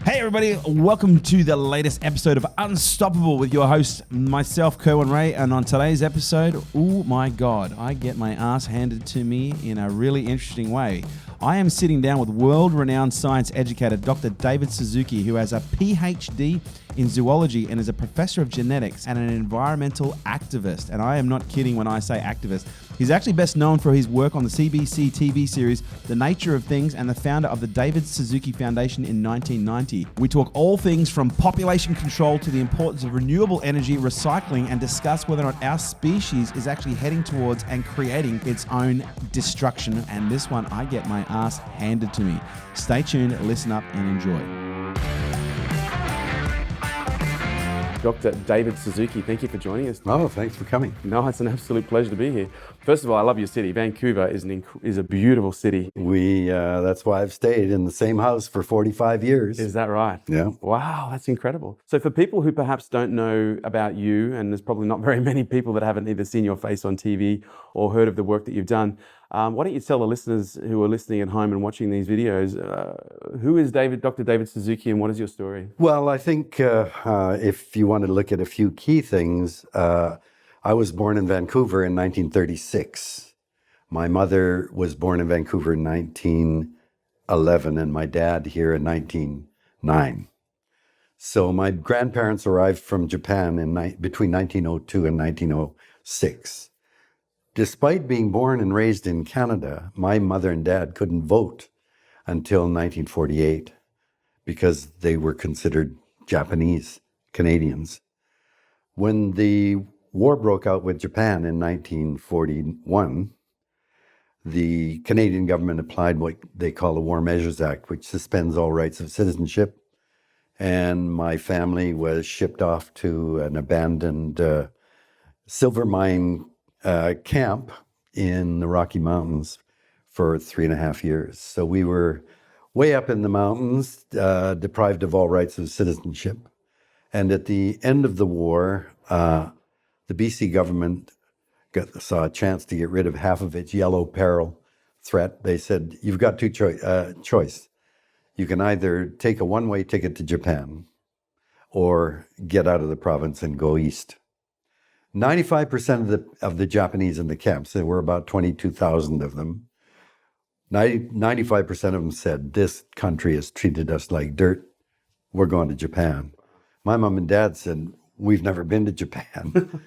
Hey everybody, welcome to the latest episode of Unstoppable with your host, myself, Kerwin Ray. And on today's episode, oh my God, I get my ass handed to me in a really interesting way. I am sitting down with world-renowned science educator, Dr. David Suzuki, who has a PhD in zoology and is a professor of genetics and an environmental activist. And I am not kidding when I say activist. He's actually best known for his work on the CBC TV series, The Nature of Things, and the founder of the David Suzuki Foundation in 1990. We talk all things from population control to the importance of renewable energy, recycling, and discuss whether or not our species is actually heading towards and creating its own destruction. And this one, I get my ass handed to me. Stay tuned, listen up, and enjoy. Dr. David Suzuki, thank you for joining us. Oh, thanks for coming. No, it's an absolute pleasure to be here. First of all, I love your city. Vancouver is a beautiful city. That's why I've stayed in the same house for 45 years. Is that right? Yeah. Wow, that's incredible. So for people who perhaps don't know about you, and there's probably not very many people that haven't either seen your face on TV or heard of the work that you've done, why don't you tell the listeners who are listening at home and watching these videos, who is Dr. David Suzuki, and what is your story? Well, I think if you want to look at a few key things, I was born in Vancouver in 1936. My mother was born in Vancouver in 1911, and my dad here in 1909. So my grandparents arrived from Japan between 1902 and 1906. Despite being born and raised in Canada, my mother and dad couldn't vote until 1948 because they were considered Japanese Canadians. When the war broke out with Japan in 1941, the Canadian government applied what they call the War Measures Act, which suspends all rights of citizenship. And my family was shipped off to an abandoned silver mine camp in the Rocky Mountains for 3.5 years. So we were way up in the mountains, deprived of all rights of citizenship. And at the end of the war, the BC government saw a chance to get rid of half of its yellow peril threat. They said, you've got two choice. You can either take a one-way ticket to Japan or get out of the province and go east. 95% of the Japanese in the camps, there were about 22,000 of them, 95% of them said, this country has treated us like dirt. We're going to Japan. My mom and dad said, we've never been to Japan.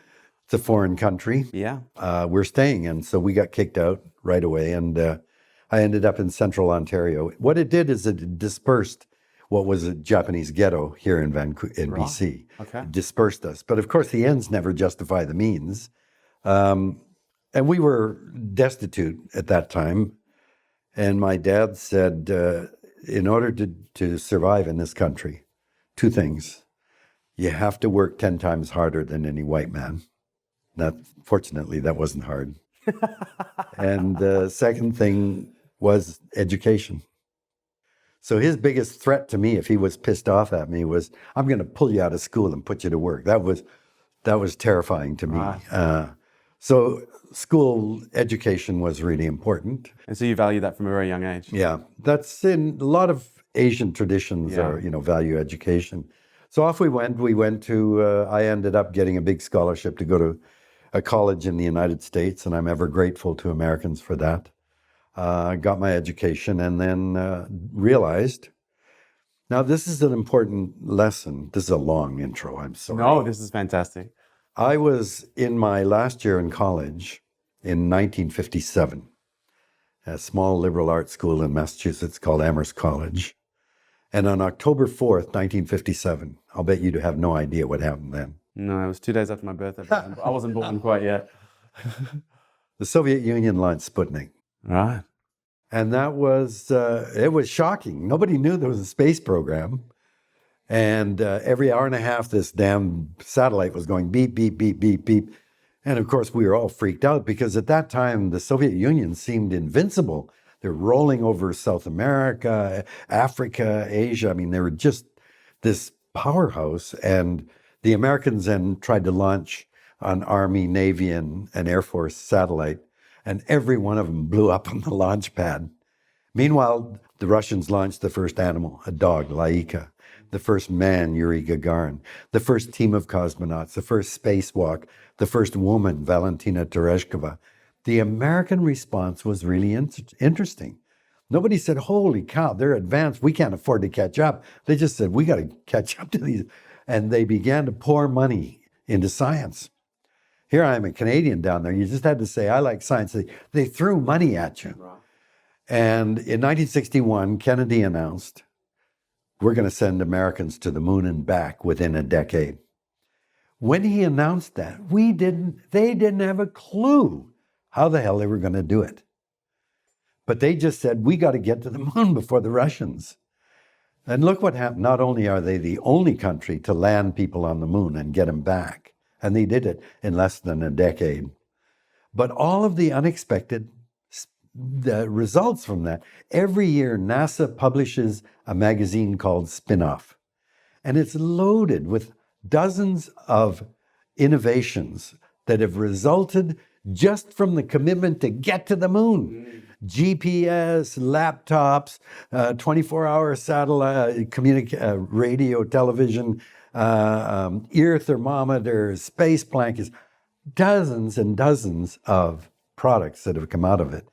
It's a foreign country. Yeah. We're staying. And so we got kicked out right away. And I ended up in central Ontario. What it did is it dispersed what was a Japanese ghetto here in BC. Okay. It dispersed us. But of course, the ends never justify the means. And we were destitute at that time. And my dad said, in order to survive in this country, two things. You have to work 10 times harder than any white man. Fortunately, that wasn't hard. And the second thing was education. So his biggest threat to me, if he was pissed off at me, was, I'm going to pull you out of school and put you to work. That was terrifying to me. Right. So school education was really important. And so you value that from a very young age. Yeah, that's in a lot of Asian traditions are, value education. So off we went. I ended up getting a big scholarship to go to a college in the United States, and I'm ever grateful to Americans for that. Got my education and then realized, now this is an important lesson. This is a long intro, I'm sorry. No, this is fantastic. I was in my last year in college in 1957, a small liberal arts school in Massachusetts called Amherst College. And on October 4th, 1957, I'll bet you have no idea what happened then. No, it was 2 days after my birthday. I wasn't born quite yet. The Soviet Union launched Sputnik. Right. And that was, it was shocking. Nobody knew there was a space program. And every hour and a half, this damn satellite was going beep, beep, beep, beep, beep. And of course, we were all freaked out because at that time, the Soviet Union seemed invincible. They're rolling over South America, Africa, Asia. I mean, they were just this powerhouse. And the Americans then tried to launch an Army, Navy, and Air Force satellite. And every one of them blew up on the launch pad. Meanwhile, the Russians launched the first animal, a dog, Laika. the first man, Yuri Gagarin, the first team of cosmonauts, the first spacewalk, the first woman, Valentina Tereshkova. The American response was really interesting. Nobody said, holy cow, they're advanced. We can't afford to catch up. They just said, we got to catch up to these. And they began to pour money into science. Here I am, a Canadian down there. You just had to say, I like science. They threw money at you. Right. And in 1961, Kennedy announced, we're going to send Americans to the moon and back within a decade. When he announced that, they didn't have a clue how the hell they were going to do it. But they just said, we got to get to the moon before the Russians. And look what happened. Not only are they the only country to land people on the moon and get them back, and they did it in less than a decade, but all of the unexpected results from that. Every year, NASA publishes a magazine called Spin-Off, and it's loaded with dozens of innovations that have resulted just from the commitment to get to the moon. GPS, laptops, 24-hour satellite, radio, television, ear thermometers, space blankets, dozens and dozens of products that have come out of it,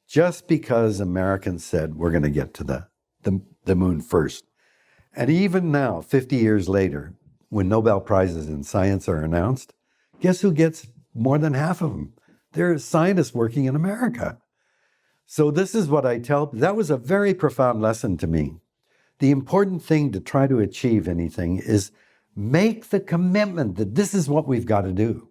just because Americans said, we're going to get to the moon first. And even now, 50 years later, when Nobel Prizes in science are announced, guess who gets more than half of them? They're scientists working in America. So this is what I tell. That was a very profound lesson to me. The important thing to try to achieve anything is make the commitment that this is what we've got to do.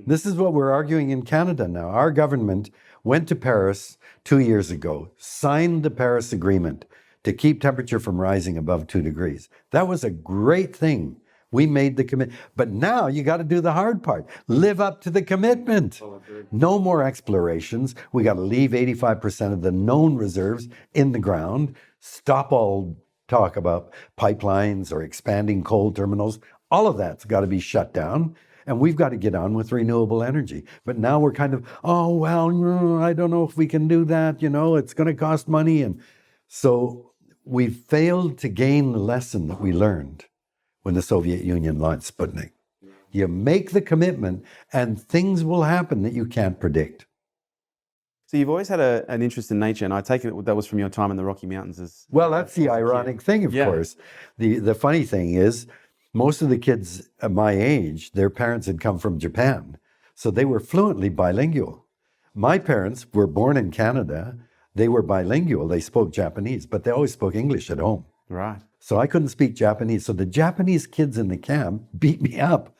This is what we're arguing in Canada now. Our government went to Paris 2 years ago, signed the Paris Agreement to keep temperature from rising above 2 degrees. That was a great thing. We made the commitment. But now you got to do the hard part. Live up to the commitment. No more explorations. We got to leave 85% of the known reserves in the ground. Stop all talk about pipelines or expanding coal terminals. All of that's got to be shut down. And we've got to get on with renewable energy. But now we're kind of, oh, well, I don't know if we can do that. It's going to cost money. And so we failed to gain the lesson that we learned when the Soviet Union launched Sputnik. You make the commitment and things will happen that you can't predict. So you've always had an interest in nature, and I take it that was from your time in the Rocky Mountains. Well, that's the ironic thing, of course. The funny thing is, most of the kids at my age, their parents had come from Japan, so they were fluently bilingual. My parents were born in Canada. They were bilingual. They spoke Japanese, but they always spoke English at home. Right. So I couldn't speak Japanese. So the Japanese kids in the camp beat me up.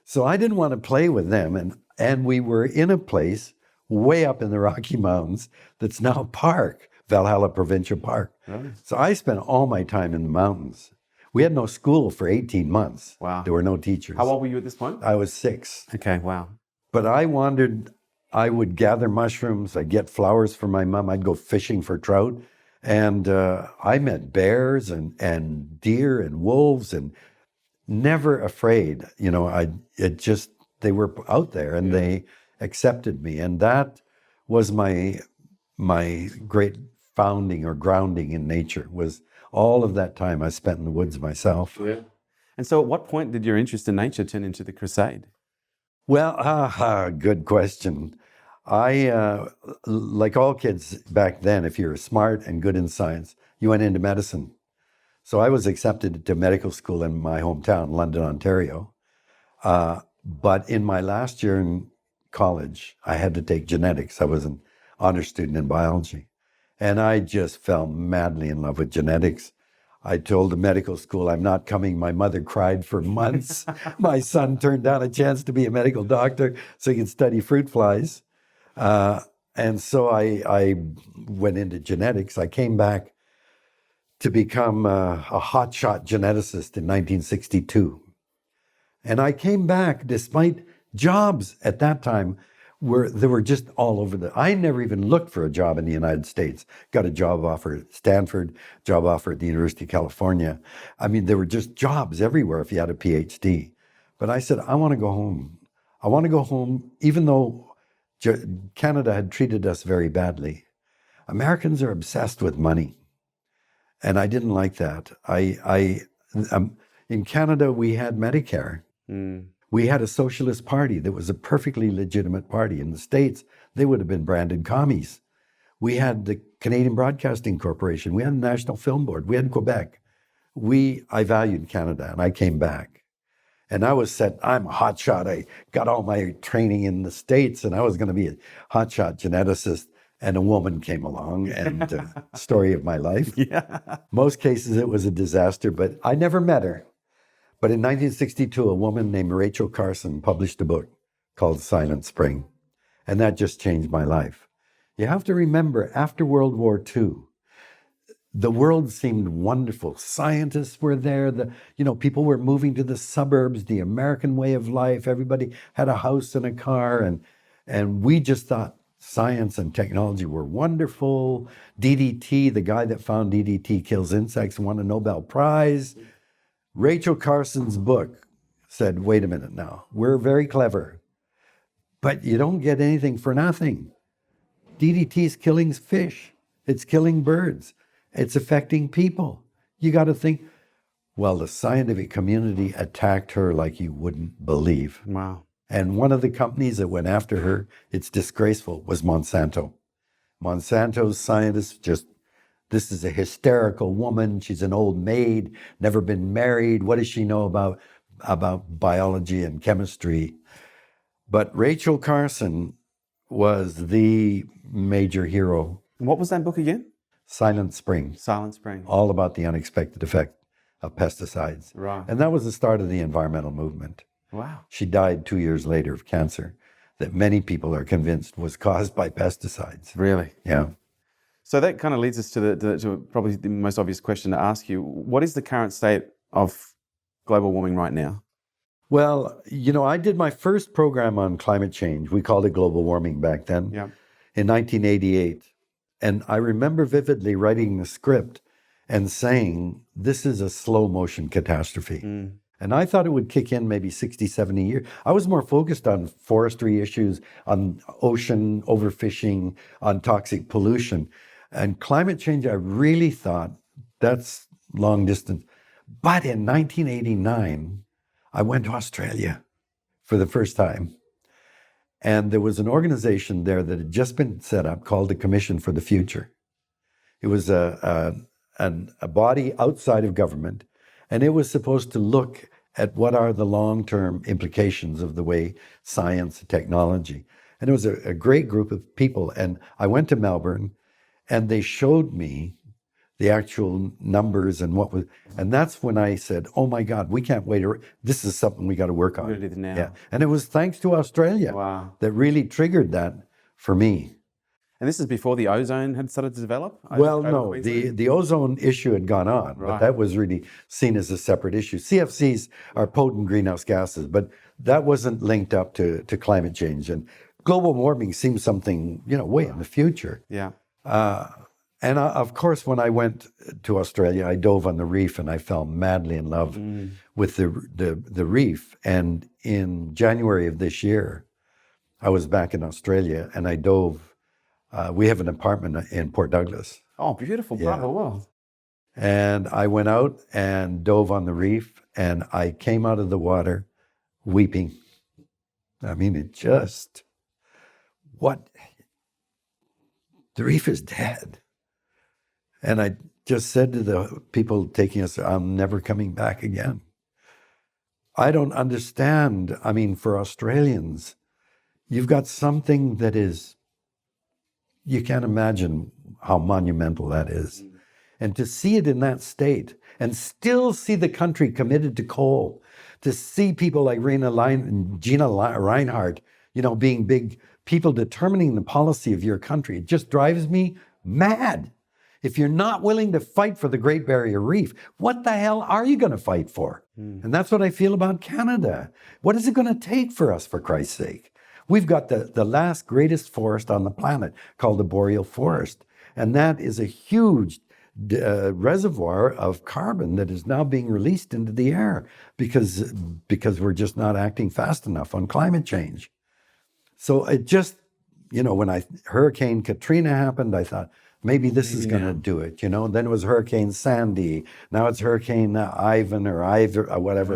So I didn't want to play with them. And we were in a place way up in the Rocky Mountains that's now a park, Valhalla Provincial Park. Right. So I spent all my time in the mountains. We had no school for 18 months. Wow. There were no teachers. How old were you at this point? I was 6. Okay, wow. But I wandered. I would gather mushrooms. I'd get flowers for my mom. I'd go fishing for trout. And I met bears and deer and wolves, and never afraid. They were out there and they accepted me. And that was my great founding or grounding in nature, was all of that time I spent in the woods myself. Yeah. And so at what point did your interest in nature turn into the crusade? Well, good question. I, like all kids back then, if you're smart and good in science, you went into medicine. So I was accepted to medical school in my hometown, London, Ontario. But in my last year in college, I had to take genetics. I was an honor student in biology. And I just fell madly in love with genetics. I told the medical school, I'm not coming. My mother cried for months. My son turned down a chance to be a medical doctor so he could study fruit flies. And so I went into genetics. I came back to become a hotshot geneticist in 1962. And I came back despite jobs at that time they were just all over I never even looked for a job in the United States. Got a job offer at Stanford, job offer at the University of California. I mean, there were just jobs everywhere if you had a PhD. But I said, I want to go home. I want to go home, even though Canada had treated us very badly. Americans are obsessed with money. And I didn't like that. In Canada, we had Medicare. We had a socialist party that was a perfectly legitimate party. In the States, they would have been branded commies. We had the Canadian Broadcasting Corporation. We had the National Film Board. We had Quebec. I valued Canada, and I came back. And I was set, I'm a hotshot. I got all my training in the States, and I was going to be a hotshot geneticist. And a woman came along, and story of my life. Yeah. Most cases, it was a disaster, but I never met her. But in 1962, a woman named Rachel Carson published a book called Silent Spring. And that just changed my life. You have to remember, after World War II, the world seemed wonderful. Scientists were there. People were moving to the suburbs, the American way of life. Everybody had a house and a car. And we just thought science and technology were wonderful. DDT, the guy that found DDT kills insects, won a Nobel Prize. Rachel Carson's book said, wait a minute now, we're very clever, but you don't get anything for nothing. DDT is killing fish. It's killing birds. It's affecting people. You got to think, well, the scientific community attacked her like you wouldn't believe. Wow. And one of the companies that went after her, it's disgraceful, was Monsanto. Monsanto's scientists this is a hysterical woman. She's an old maid, never been married. What does she know about biology and chemistry? But Rachel Carson was the major hero. What was that book again? Silent Spring. Silent Spring. All about the unexpected effect of pesticides. Right. And that was the start of the environmental movement. Wow. She died 2 years later of cancer that many people are convinced was caused by pesticides. Really? Yeah. So that kind of leads us to probably the most obvious question to ask you. What is the current state of global warming right now? Well, I did my first program on climate change. We called it global warming back then, in 1988. And I remember vividly writing the script and saying, this is a slow motion catastrophe. And I thought it would kick in maybe 60, 70 years. I was more focused on forestry issues, on ocean overfishing, on toxic pollution. And climate change, I really thought that's long distance. But in 1989, I went to Australia for the first time. And there was an organization there that had just been set up called the Commission for the Future. It was a body outside of government, and it was supposed to look at what are the long-term implications of the way science and technology. And it was a great group of people. And I went to Melbourne, and they showed me the actual numbers and that's when I said, oh my God, we can't wait. This is something we got to work on. We're gonna do it now. Yeah. And it was thanks to Australia that really triggered that for me. And this is before the ozone had started to develop? Well, no, the ozone issue had gone on, but that was really seen as a separate issue. CFCs are potent greenhouse gases, but that wasn't linked up to climate change. And global warming seems something, way in the future. Yeah. And of course, when I went to Australia, I dove on the reef and I fell madly in love with the reef. And in January of this year, I was back in Australia and I dove. We have an apartment in Port Douglas. Oh, beautiful part of the world. And I went out and dove on the reef and I came out of the water weeping. I mean, the reef is dead. And I just said to the people taking us, I'm never coming back again. I don't understand. I mean, for Australians, you've got something that is, you can't imagine how monumental that is. And to see it in that state and still see the country committed to coal, to see people like Gina Reinhardt, being big people determining the policy of your country, it just drives me mad. If you're not willing to fight for the Great Barrier Reef, what the hell are you going to fight for? And that's what I feel about Canada. What is it going to take for us, for Christ's sake? We've got the last greatest forest on the planet called the boreal forest. And that is a huge reservoir of carbon that is now being released into the air because we're just not acting fast enough on climate change. So it just, when Hurricane Katrina happened, I thought, Maybe this is going to do it, you know. Then it was Hurricane Sandy. Now it's Hurricane Ivan or whatever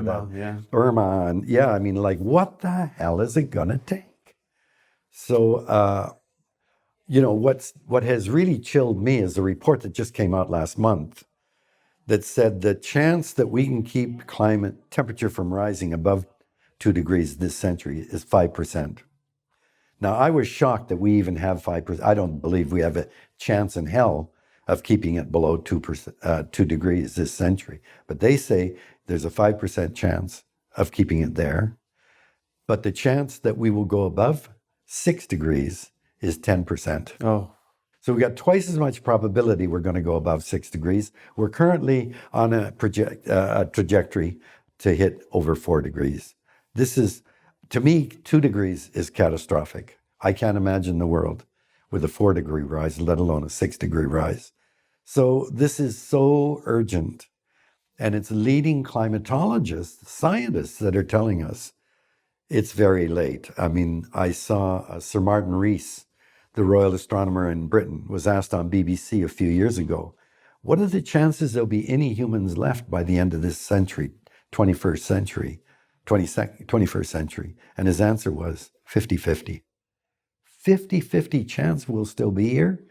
Irma. And I mean, like, what the hell is it going to take? So, you know, what has really chilled me is the report that just came out last month that said the chance that we can keep climate temperature from rising above 2 degrees this century is 5%. Now, I was shocked that we even have 5%. I don't believe we have a chance in hell of keeping it below 2 degrees this century. But they say there's a 5% chance of keeping it there. But the chance that we will go above 6 degrees is 10%. Oh. So we got twice as much probability we're going to go above 6 degrees. We're currently on a trajectory to hit over 4 degrees. This is, to me, 2 degrees is catastrophic. I can't imagine the world with a 4-degree rise, let alone a 6-degree rise. So this is so urgent. And it's leading climatologists, scientists that are telling us it's very late. I mean, I saw Sir Martin Rees, the royal astronomer in Britain, was asked on BBC a few years ago, what are the chances there'll be any humans left by the end of this century, 21st century? And his answer was 50-50. 50-50 chance we'll still be here?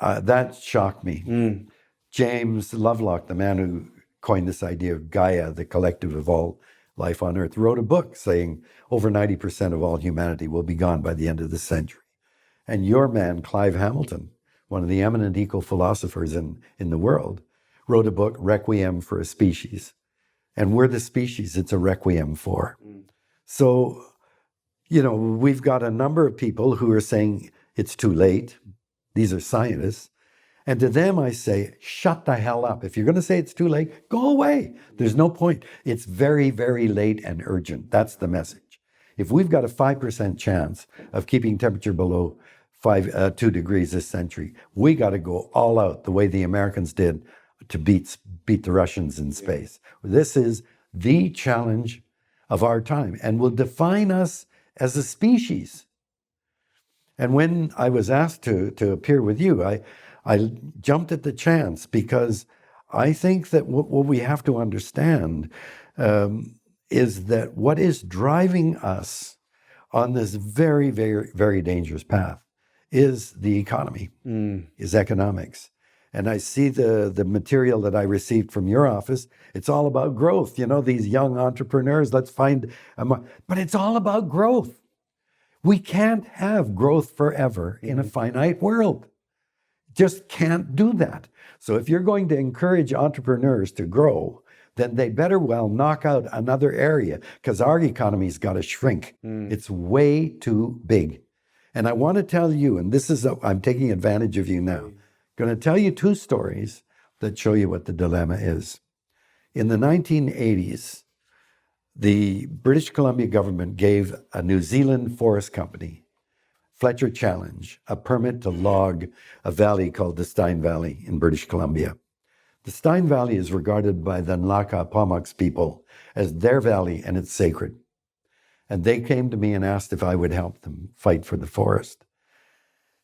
That shocked me. James Lovelock, the man who coined this idea of Gaia, the collective of all life on Earth, wrote a book saying over 90% of all humanity will be gone by the end of the century. And your man, Clive Hamilton, one of the eminent eco-philosophers in the world, wrote a book, Requiem for a Species. And we're the species it's a requiem for. So, you know, we've got a number of people who are saying it's too late. These are scientists. And to them, I say, shut the hell up. If you're going to say it's too late, go away. There's no point. It's very, very late and urgent. That's the message. If we've got a 5% chance of keeping temperature below 2 degrees this century, we got to go all out the way the Americans did to beat the Russians in space. This is the challenge of our time and will define us as a species. And when I was asked to appear with you, I jumped at the chance because I think that what we have to understand is that what is driving us on this very, very, very dangerous path is the economy, is economics. And I see the material that I received from your office. It's all about growth. You know, these young entrepreneurs, let's find, but it's all about growth. We can't have growth forever in a finite world. Just can't do that. So if you're going to encourage entrepreneurs to grow, then they better well knock out another area because our economy's got to shrink. It's way too big. And I want to tell you, and this is, I'm taking advantage of you now, going to tell you 2 stories that show you what the dilemma is. In the 1980s, the British Columbia government gave a New Zealand forest company, Fletcher Challenge, a permit to log a valley called the Stein Valley in British Columbia. The Stein Valley is regarded by the Nlaka people as their valley and it's sacred. And they came to me and asked if I would help them fight for the forest.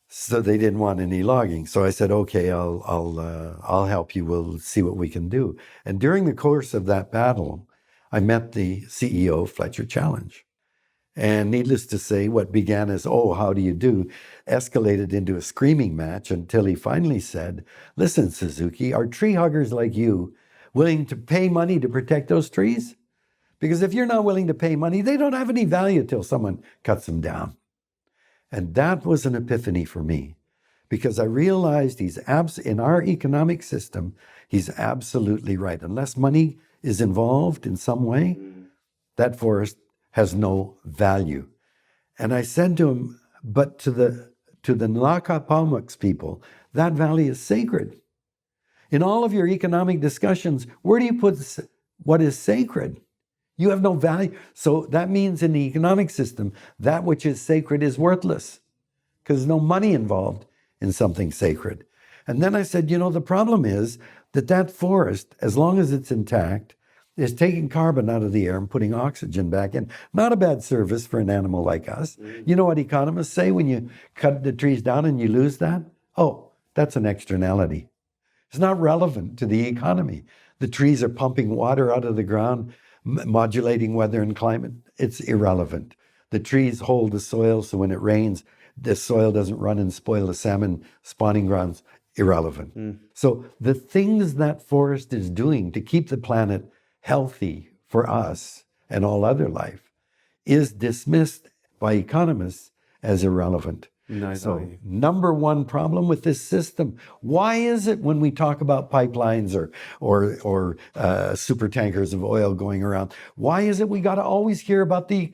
So they didn't want any logging. So I said, okay, I'll help you. We'll see what we can do. And during the course of that battle, I met the CEO of Fletcher Challenge. And needless to say, what began as, oh, how do you do, escalated into a screaming match until he finally said, listen, Suzuki, are tree huggers like you willing to pay money to protect those trees? Because if you're not willing to pay money, they don't have any value till someone cuts them down. And that was an epiphany for me, because I realized in our economic system, he's absolutely right. Unless money is involved in some way, that forest has no value. And I said to him, but to the Nlaka people, that valley is sacred. In all of your economic discussions, where do you put what is sacred? You have no value. So that means in the economic system, that which is sacred is worthless because there's no money involved in something sacred. And then I said, the problem is that forest, as long as it's intact, is taking carbon out of the air and putting oxygen back in. Not a bad service for an animal like us. You know what economists say when you cut the trees down and you lose that? Oh, that's an externality. It's not relevant to the economy. The trees are pumping water out of the ground, modulating weather and climate. It's irrelevant. The trees hold the soil, so when it rains, the soil doesn't run and spoil the salmon spawning grounds. Irrelevant. So the things that forest is doing to keep the planet healthy for us and all other life is dismissed by economists as irrelevant. No, So number one problem with this system, why is it when we talk about pipelines or super tankers of oil going around, why is it we got to always hear about the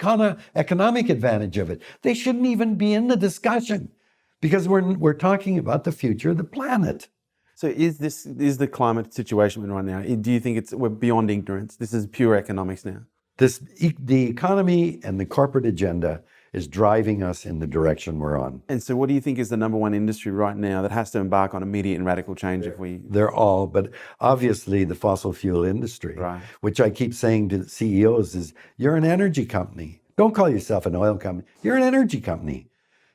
economic advantage of it? They shouldn't even be in the discussion because we're talking about the future of the planet. So is the climate situation we're in right now? Do you think we're beyond ignorance? This is pure economics now. The economy and the corporate agenda is driving us in the direction we're on. And so what do you think is the number one industry right now that has to embark on immediate and radical change They're all, but obviously the fossil fuel industry, Right. which I keep saying to CEOs is, you're an energy company. Don't call yourself an oil company. You're an energy company.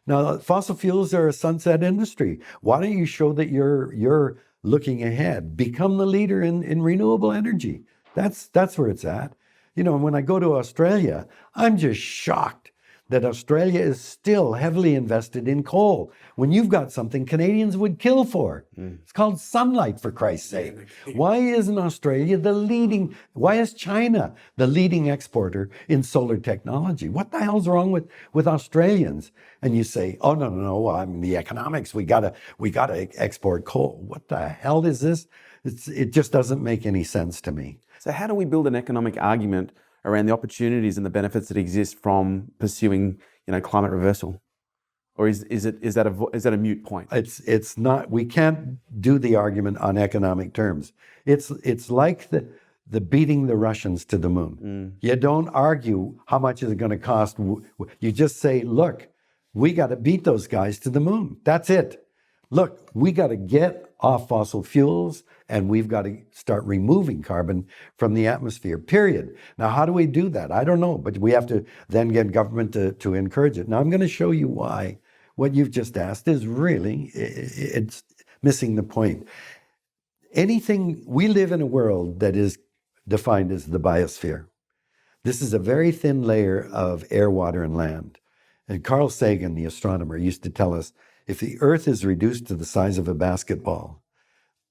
Now, fossil fuels are a sunset industry. Why don't you show that you're looking ahead? Become the leader in renewable energy. That's where it's at. You know, when I go to Australia, I'm just shocked that Australia is still heavily invested in coal when you've got something Canadians would kill for. It's called sunlight, for Christ's sake. Why isn't Australia why is China the leading exporter in solar technology? What the hell's wrong with Australians? And you say, oh, no, I mean, the economics, we gotta export coal. What the hell is this? It just doesn't make any sense to me. So how do we build an economic argument around the opportunities and the benefits that exist from pursuing, climate reversal? Or is that a moot point? It's not. We can't do the argument on economic terms. It's like the beating the Russians to the moon. You don't argue how much is it going to cost. You just say, look, we got to beat those guys to the moon. That's it. Look, we got to get off fossil fuels and we've got to start removing carbon from the atmosphere, period. Now, how do we do that? I don't know, but we have to then get government to encourage it. Now, I'm going to show you why what you've just asked is really, it's missing the point. We live in a world that is defined as the biosphere. This is a very thin layer of air, water, and land. And Carl Sagan, the astronomer, used to tell us, if the Earth is reduced to the size of a basketball,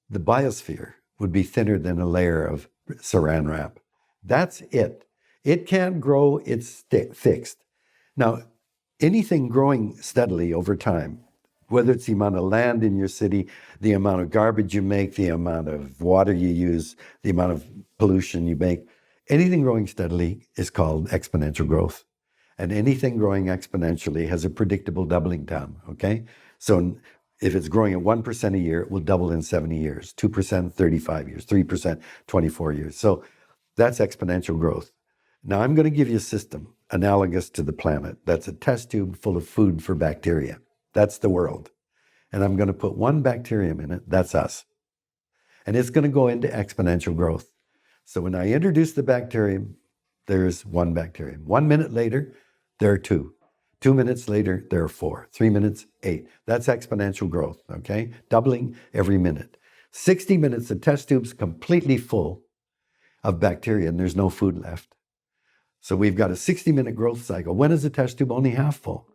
the biosphere would be thinner than a layer of saran wrap. That's it. It can't grow, it's fixed. Now, anything growing steadily over time, whether it's the amount of land in your city, the amount of garbage you make, the amount of water you use, the amount of pollution you make, anything growing steadily is called exponential growth. And anything growing exponentially has a predictable doubling time, okay? So if it's growing at 1% a year, it will double in 70 years, 2%, 35 years, 3%, 24 years. So that's exponential growth. Now I'm going to give you a system analogous to the planet. That's a test tube full of food for bacteria. That's the world. And I'm going to put one bacterium in it. That's us. And it's going to go into exponential growth. So when I introduce the bacterium, there's one bacterium. 1 minute later, there are two. 2 minutes later, there are 4. 3 minutes, 8. That's exponential growth, okay? Doubling every minute. 60 minutes, the test tube's completely full of bacteria and there's no food left. So we've got a 60-minute growth cycle. When is the test tube only half full?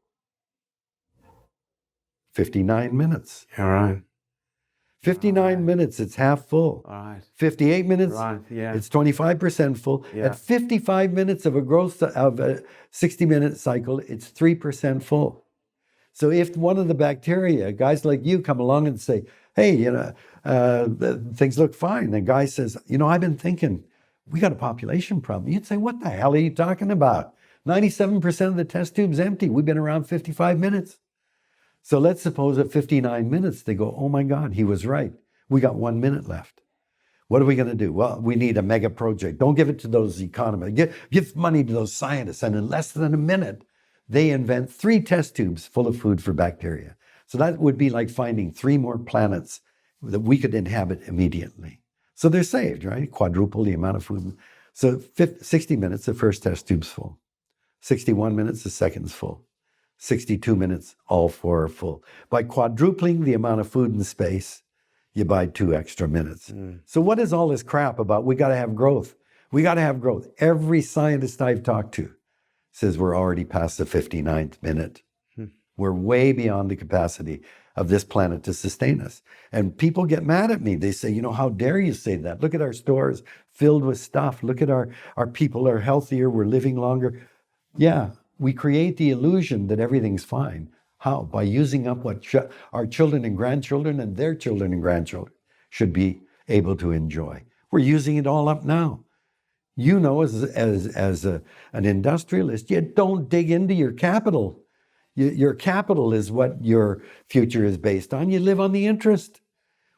59 minutes. All right. 59 minutes, it's half full. All right. 58 minutes, Right, yeah. it's 25% full. Yeah. At 55 minutes of a 60-minute cycle, it's 3% full. So if one of the bacteria, guys like you come along and say, hey, things look fine. The guy says, I've been thinking, we got a population problem. You'd say, what the hell are you talking about? 97% of the test tube's empty. We've been around 55 minutes. So let's suppose at 59 minutes, they go, oh my God, he was right. We got 1 minute left. What are we going to do? Well, we need a mega project. Don't give it to those economists. Give money to those scientists. And in less than a minute, they invent 3 test tubes full of food for bacteria. So that would be like finding 3 more planets that we could inhabit immediately. So they're saved, right? Quadruple the amount of food. So 60 minutes, the first test tube's full. 61 minutes, the second's full. 62 minutes, all four are full. By quadrupling the amount of food and space, you buy 2 extra minutes. So what is all this crap about? We got to have growth. We got to have growth. Every scientist I've talked to says we're already past the 59th minute. We're way beyond the capacity of this planet to sustain us. And people get mad at me. They say, how dare you say that? Look at our stores filled with stuff. Look at our people are healthier. We're living longer. Yeah, we create the illusion that everything's fine. How? By using up what our children and grandchildren and their children and grandchildren should be able to enjoy. We're using it all up now. As an industrialist, you don't dig into your capital. Your capital is what your future is based on. You live on the interest.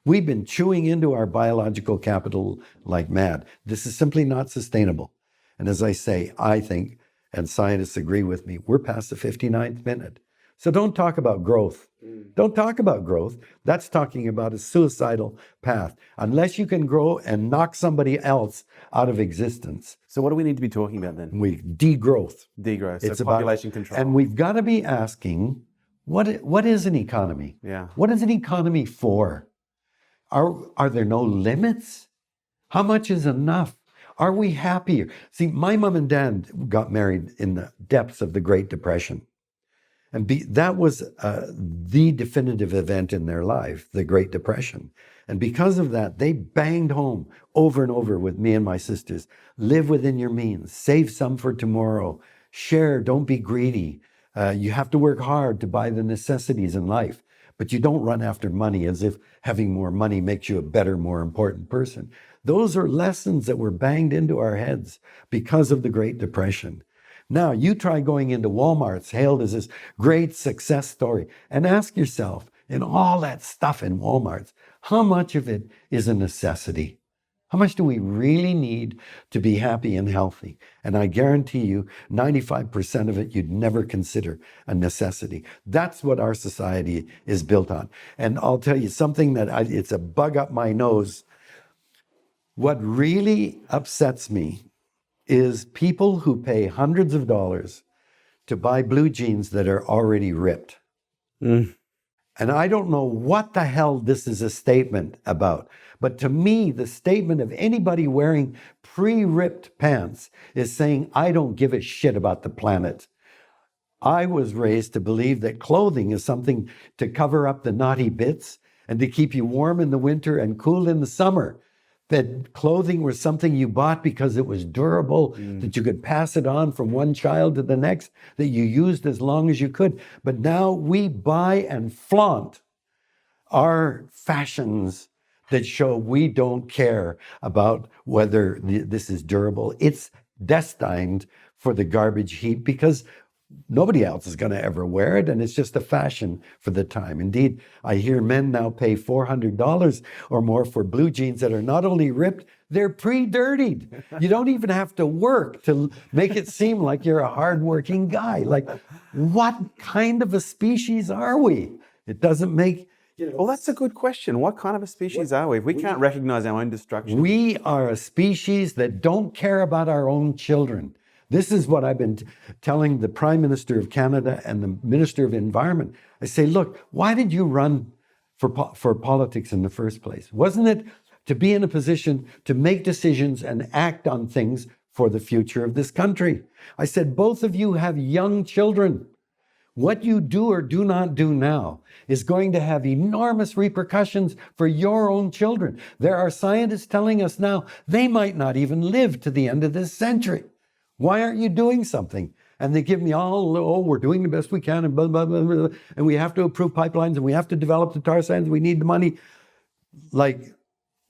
We've been chewing into our biological capital like mad. This is simply not sustainable. And as I say, I think, and scientists agree with me, we're past the 59th minute. So don't talk about growth. Don't talk about growth. That's talking about a suicidal path. Unless you can grow and knock somebody else out of existence. So what do we need to be talking about then? Degrowth. Degrowth, so population control. And we've got to be asking, what is an economy? Yeah. What is an economy for? Are there no limits? How much is enough? Are we happier? See, my mom and dad got married in the depths of the Great Depression. And that was the definitive event in their life, the Great Depression. And because of that, they banged home over and over with me and my sisters. Live within your means. Save some for tomorrow. Share. Don't be greedy. You have to work hard to buy the necessities in life. But you don't run after money as if having more money makes you a better, more important person. Those are lessons that were banged into our heads because of the Great Depression. Now, you try going into Walmart's, hailed as this great success story, and ask yourself, in all that stuff in Walmart's, how much of it is a necessity? How much do we really need to be happy and healthy? And I guarantee you, 95% of it you'd never consider a necessity. That's what our society is built on. And I'll tell you something it's a bug up my nose. What really upsets me is people who pay hundreds of dollars to buy blue jeans that are already ripped. And I don't know what the hell this is a statement about, but to me, the statement of anybody wearing pre-ripped pants is saying, I don't give a shit about the planet. I was raised to believe that clothing is something to cover up the naughty bits and to keep you warm in the winter and cool in the summer. That clothing was something you bought because it was durable, that you could pass it on from one child to the next, that you used as long as you could. But now we buy and flaunt our fashions that show we don't care about whether this is durable. It's destined for the garbage heap because nobody else is going to ever wear it, and it's just a fashion for the time. Indeed, I hear men now pay $400 or more for blue jeans that are not only ripped, they're pre-dirtied. You don't even have to work to make it seem like you're a hardworking guy. Like, what kind of a species are we? It doesn't make... Well, that's a good question. What kind of a species are we? If we can't recognize our own destruction. We are a species that don't care about our own children. This is what I've been telling the Prime Minister of Canada and the Minister of Environment. I say, look, why did you run for politics in the first place? Wasn't it to be in a position to make decisions and act on things for the future of this country? I said, both of you have young children. What you do or do not do now is going to have enormous repercussions for your own children. There are scientists telling us now they might not even live to the end of this century. Why aren't you doing something? And they give me we're doing the best we can, and blah, blah, blah, blah, and we have to approve pipelines, and we have to develop the tar sands, we need the money. Like,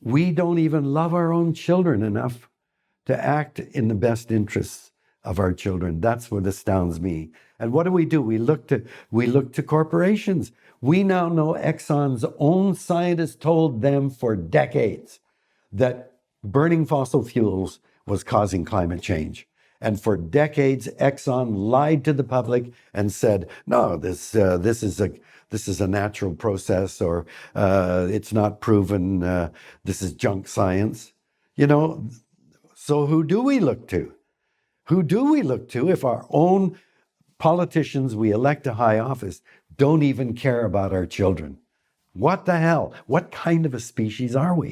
we don't even love our own children enough to act in the best interests of our children. That's what astounds me. And what do? We look to corporations. We now know Exxon's own scientists told them for decades that burning fossil fuels was causing climate change. And for decades, Exxon lied to the public and said, no, this is a natural process, or it's not proven, this is junk science. So who do we look to? Who do we look to if our own politicians we elect to high office don't even care about our children. What the hell? What kind of a species are we?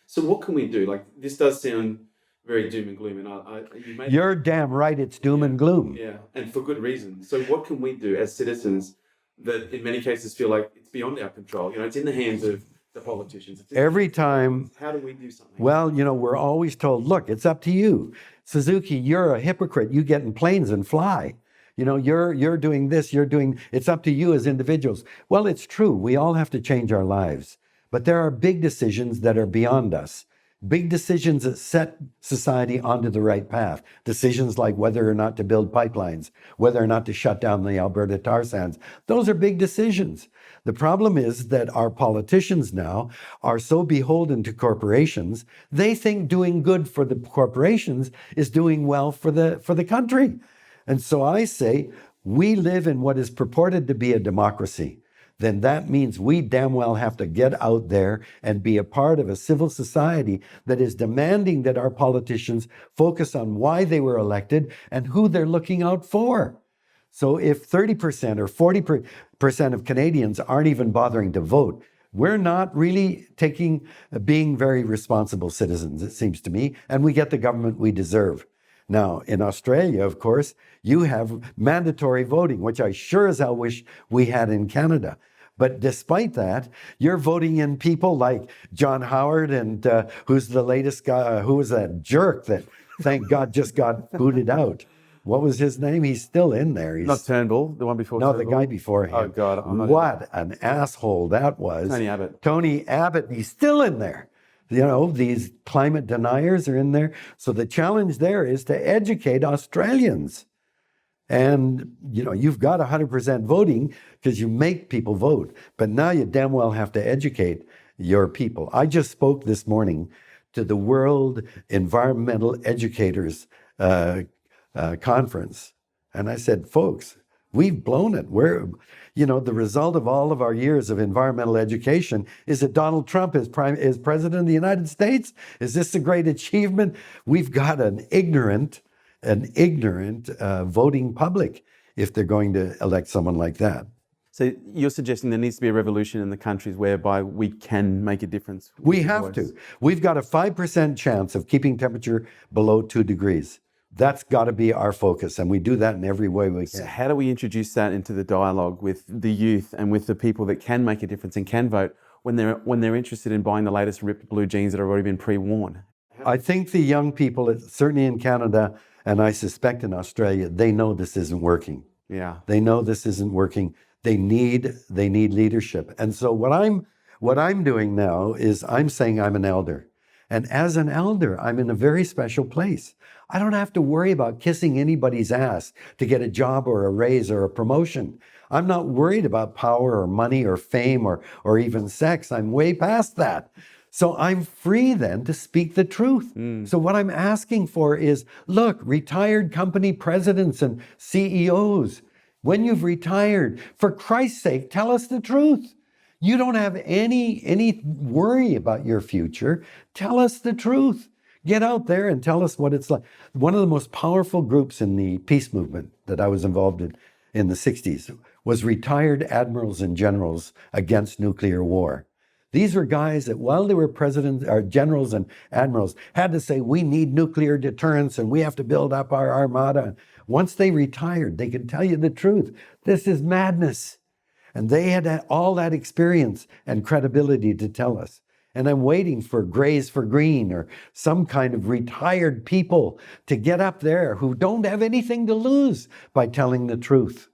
So what can we do? Like, this does sound very doom and gloom, and You're damn right it's doom and gloom. yeah, and for good reason. So what can we do as citizens that in many cases feel like it's beyond our control? It's in the hands of the politicians. Every time. How do we do something? Well, we're always told, look, it's up to you. Suzuki, you're a hypocrite. You get in planes and fly. You're doing this, it's up to you as individuals. Well, it's true. We all have to change our lives. But there are big decisions that are beyond us. Big decisions that set society onto the right path. Decisions like whether or not to build pipelines, whether or not to shut down the Alberta tar sands. Those are big decisions. The problem is that our politicians now are so beholden to corporations, they think doing good for the corporations is doing well for the country. And so I say, we live in what is purported to be a democracy. Then that means we damn well have to get out there and be a part of a civil society that is demanding that our politicians focus on why they were elected and who they're looking out for. So if 30% or 40% of Canadians aren't even bothering to vote, we're not really being very responsible citizens, it seems to me, and we get the government we deserve. Now, in Australia, of course, you have mandatory voting, which I sure as hell wish we had in Canada. But despite that, you're voting in people like John Howard and who's the latest guy, who was that jerk that, thank God, just got booted out. What was his name? He's still in there. Not Turnbull, the one before No, Turnbull. the guy before him. Oh, God. What an asshole that was. Tony Abbott, he's still in there. These climate deniers are in there. So the challenge there is to educate Australians. And, you've got 100% voting because you make people vote. But now you damn well have to educate your people. I just spoke this morning to the World Environmental Educators Conference. And I said, folks, we've blown it. The result of all of our years of environmental education is that Donald Trump is president of the United States. Is this a great achievement? We've got an ignorant voting public if they're going to elect someone like that. So you're suggesting there needs to be a revolution in the countries whereby we can make a difference? We have to. We've got a 5% chance of keeping temperature below 2 degrees. That's got to be our focus, and we do that in every way we can. So how do we introduce that into the dialogue with the youth and with the people that can make a difference and can vote when they're interested in buying the latest ripped blue jeans that have already been pre-worn? I think the young people, certainly in Canada, and I suspect in Australia, they know this isn't working. Yeah. They know this isn't working. They need leadership. And so what I'm doing now is I'm saying I'm an elder. And as an elder, I'm in a very special place. I don't have to worry about kissing anybody's ass to get a job or a raise or a promotion. I'm not worried about power or money or fame or even sex. I'm way past that. So I'm free then to speak the truth. So what I'm asking for is, look, retired company presidents and CEOs, when you've retired, for Christ's sake, tell us the truth. You don't have any worry about your future. Tell us the truth. Get out there and tell us what it's like. One of the most powerful groups in the peace movement that I was involved in the 60s was retired admirals and generals against nuclear war. These were guys that while they were presidents or generals and admirals had to say, we need nuclear deterrence and we have to build up our armada. Once they retired, they could tell you the truth. This is madness. And they had all that experience and credibility to tell us. And I'm waiting for Grays for Green or some kind of retired people to get up there who don't have anything to lose by telling the truth.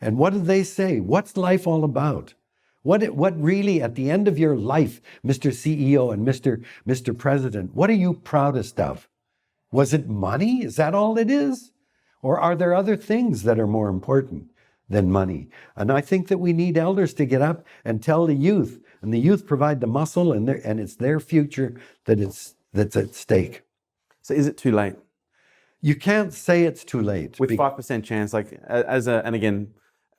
And what do they say? What's life all about? What really, at the end of your life, Mr. CEO and Mr. President, what are you proudest of? Was it money? Is that all it is? Or are there other things that are more important than money? And I think that we need elders to get up and tell the youth, and the youth provide the muscle, and it's their future that's at stake. So is it too late? You can't say it's too late. With 5% chance, and again,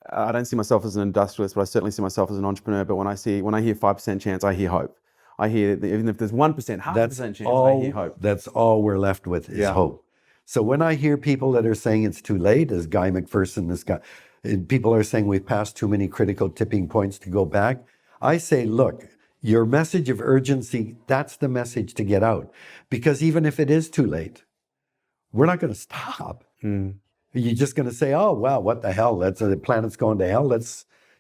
I don't see myself as an industrialist, but I certainly see myself as an entrepreneur. But when I hear 5% chance, I hear hope. I hear that even if there's 1%, 0.5% chance, I hear hope. That's all we're left with is hope. So when I hear people that are saying it's too late, as Guy McPherson, this guy, people are saying we've passed too many critical tipping points to go back. I say, look, your message of urgency, that's the message to get out. Because even if it is too late, we're not going to stop. You're just going to say, oh, well, what the hell? The planet's going to hell.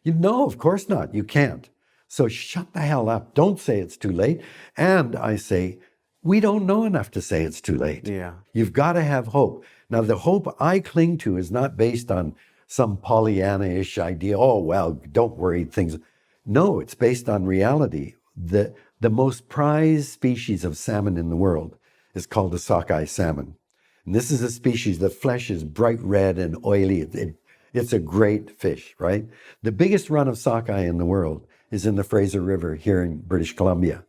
No, of course not. You can't. So shut the hell up. Don't say it's too late. And I say, we don't know enough to say it's too late. Yeah. You've got to have hope. Now, the hope I cling to is not based on some Pollyanna-ish idea. Oh, well, don't worry, things. No, it's based on reality. The most prized species of salmon in the world is called a sockeye salmon. And this is a species, the flesh is bright red and oily. It's a great fish, right? The biggest run of sockeye in the world is in the Fraser River here in British Columbia.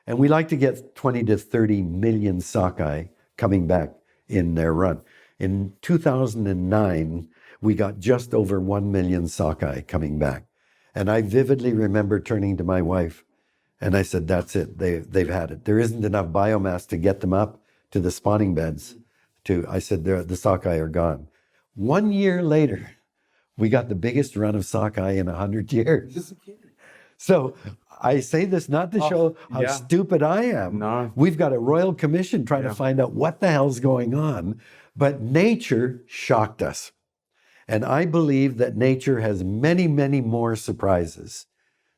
And we like to get 20 to 30 million sockeye coming back in their run. In 2009, we got just over 1 million sockeye coming back. And I vividly remember turning to my wife and I said, that's it, they've had it. There isn't enough biomass to get them up to the spawning beds. I said, the sockeye are gone. 1 year later, we got the biggest run of sockeye in 100 years. So I say this not to show how stupid I am. No. We've got a royal commission trying to find out what the hell's going on. But nature shocked us. And I believe that nature has many, many more surprises.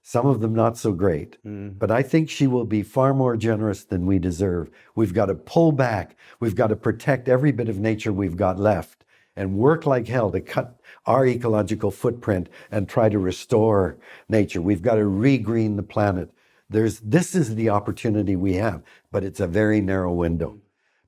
Some of them not so great. But I think she will be far more generous than we deserve. We've got to pull back. We've got to protect every bit of nature we've got left and work like hell to cut our ecological footprint and try to restore nature. We've got to regreen the planet. This is the opportunity we have, but it's a very narrow window.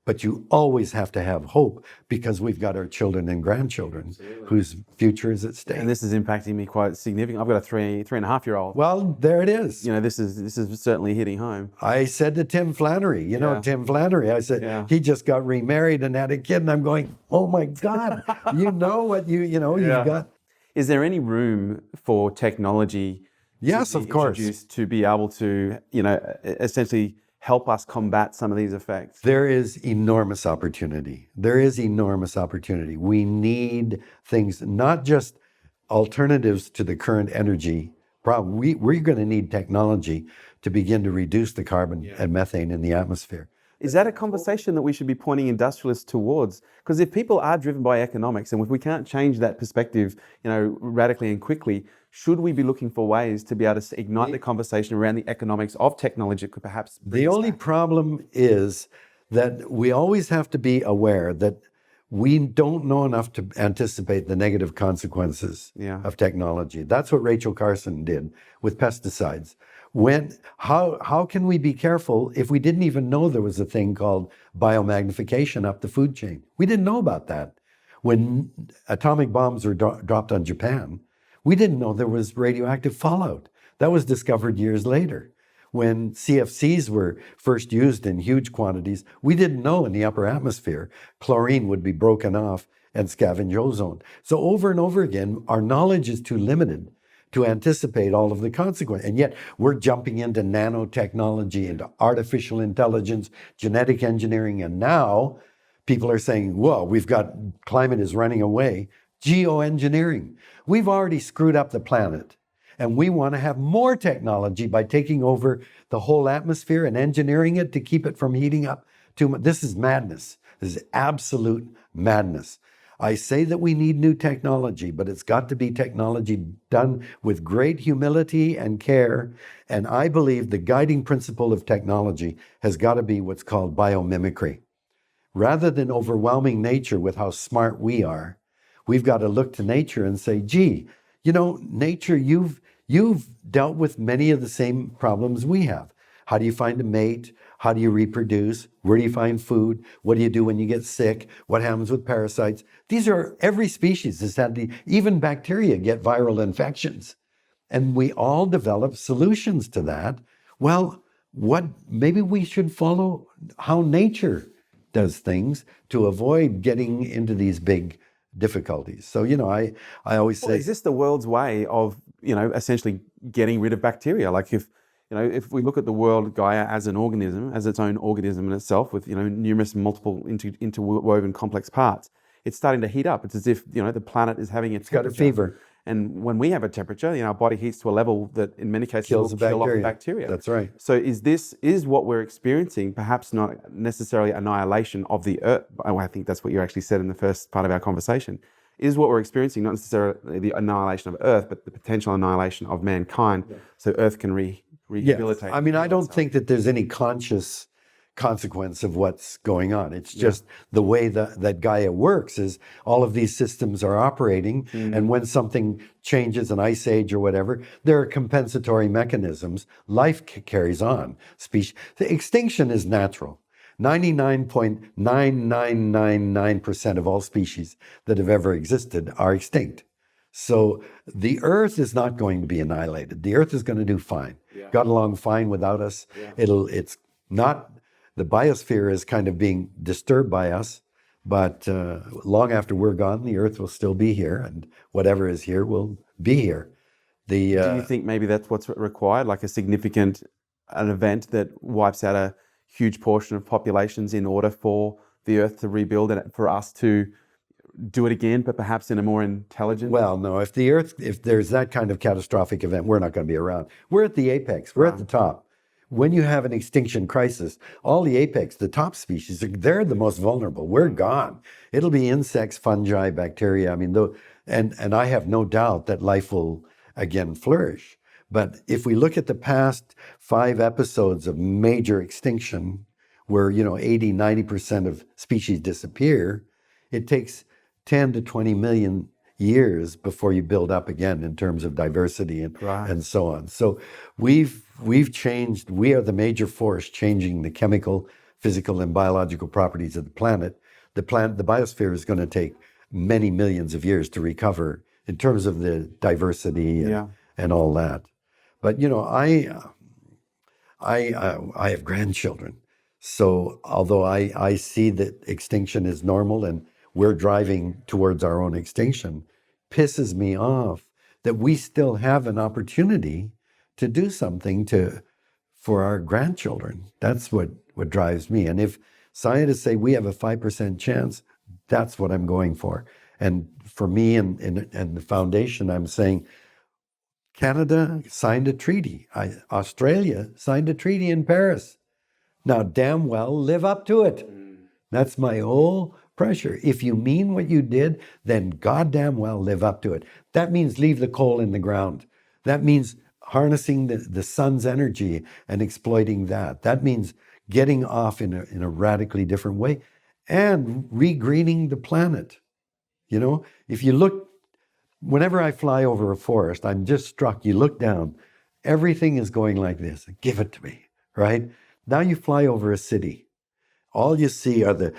But you always have to have hope because we've got our children and grandchildren whose future is at stake. And this is impacting me quite significantly. I've got a three and a half year old. Well, there it is. You know, this is certainly hitting home. I said to Tim Flannery, Tim Flannery, I said, he just got remarried and had a kid. And I'm going, oh my God, you know what you've got. Is there any room for technology Yes, of course. introduced to be able to, essentially help us combat some of these effects? There is enormous opportunity. We need things, not just alternatives to the current energy problem. We're going to need technology to begin to reduce the carbon and methane in the atmosphere. Is that a conversation that we should be pointing industrialists towards? Because if people are driven by economics, and if we can't change that perspective, radically and quickly, should we be looking for ways to be able to ignite the conversation around the economics of technology that could perhaps bring The us only back? problem is that we always have to be aware that we don't know enough to anticipate the negative consequences of technology. That's what Rachel Carson did with pesticides. How can we be careful if we didn't even know there was a thing called biomagnification up the food chain? We didn't know about that. When atomic bombs were dropped on Japan, we didn't know there was radioactive fallout. That was discovered years later. When CFCs were first used in huge quantities, we didn't know in the upper atmosphere chlorine would be broken off and scavenge ozone. So over and over again, our knowledge is too limited to anticipate all of the consequences. And yet we're jumping into nanotechnology, into artificial intelligence, genetic engineering, and now people are saying, whoa, we've got climate is running away. Geoengineering. We've already screwed up the planet. And we want to have more technology by taking over the whole atmosphere and engineering it to keep it from heating up too much. This is madness. This is absolute madness. I say that we need new technology, but it's got to be technology done with great humility and care. And I believe the guiding principle of technology has got to be what's called biomimicry. Rather than overwhelming nature with how smart we are, we've got to look to nature and say, gee, nature, you've dealt with many of the same problems we have. How do you find a mate? How do you reproduce? Where do you find food? What do you do when you get sick? What happens with parasites? Every species has had even bacteria get viral infections. And we all develop solutions to that. Well, maybe we should follow how nature does things to avoid getting into these big difficulties. So, I always say... Well, is this the world's way of, essentially getting rid of bacteria? Like if if we look at the world, Gaia, as an organism, as its own organism in itself, with numerous multiple interwoven complex parts, it's starting to heat up. It's as if the planet is having It's got a fever. And when we have a temperature, our body heats to a level that in many cases Kills will the kill off the bacteria. bacteria. That's right. So is what we're experiencing perhaps not necessarily annihilation of the Earth? I think that's what you actually said in the first part of our conversation. Is what we're experiencing not necessarily the annihilation of Earth, but the potential annihilation of mankind, so Earth can rehabilitate? Yes. I mean, I don't think that there's any conscious consequence of what's going on. It's just the way that Gaia works is all of these systems are operating, and when something changes, an ice age or whatever, there are compensatory mechanisms. Life carries on. The extinction is natural. 99.9999% of all species that have ever existed are extinct. So the Earth is not going to be annihilated. The Earth is going to do fine. Got along fine without us. It's not, the biosphere is kind of being disturbed by us, but long after we're gone, the Earth will still be here, and whatever is here will be here. Do you think maybe that's what's required, like an event that wipes out a huge portion of populations in order for the Earth to rebuild and for us to do it again, but perhaps in a more intelligent? Well, no, if there's that kind of catastrophic event, we're not going to be around. We're at the apex. We're at the top. When you have an extinction crisis, all the apex, the top species, they're the most vulnerable. We're gone. It'll be insects, fungi, bacteria. I mean, and I have no doubt that life will again flourish. But if we look at the past 5 episodes of major extinction, where 80, 90% of species disappear, it takes 10 to 20 million years before you build up again in terms of diversity and so on. So we've changed. We are the major force changing the chemical, physical, and biological properties of the planet. The biosphere is going to take many millions of years to recover in terms of the diversity and all that. But I have grandchildren, so although I see that extinction is normal and we're driving towards our own extinction, pisses me off that we still have an opportunity to do something for our grandchildren. That's what drives me. And if scientists say we have a 5% chance, that's what I'm going for. And for me and the foundation, I'm saying Canada signed a treaty. Australia signed a treaty in Paris. Now, damn well, live up to it. That's my whole pressure. If you mean what you did, then goddamn well live up to it. That means leave the coal in the ground. That means harnessing the sun's energy and exploiting that. That means getting off in a radically different way and re-greening the planet. If you look, whenever I fly over a forest, I'm just struck. You look down, everything is going like this. Give it to me, right? Now you fly over a city. All you see are the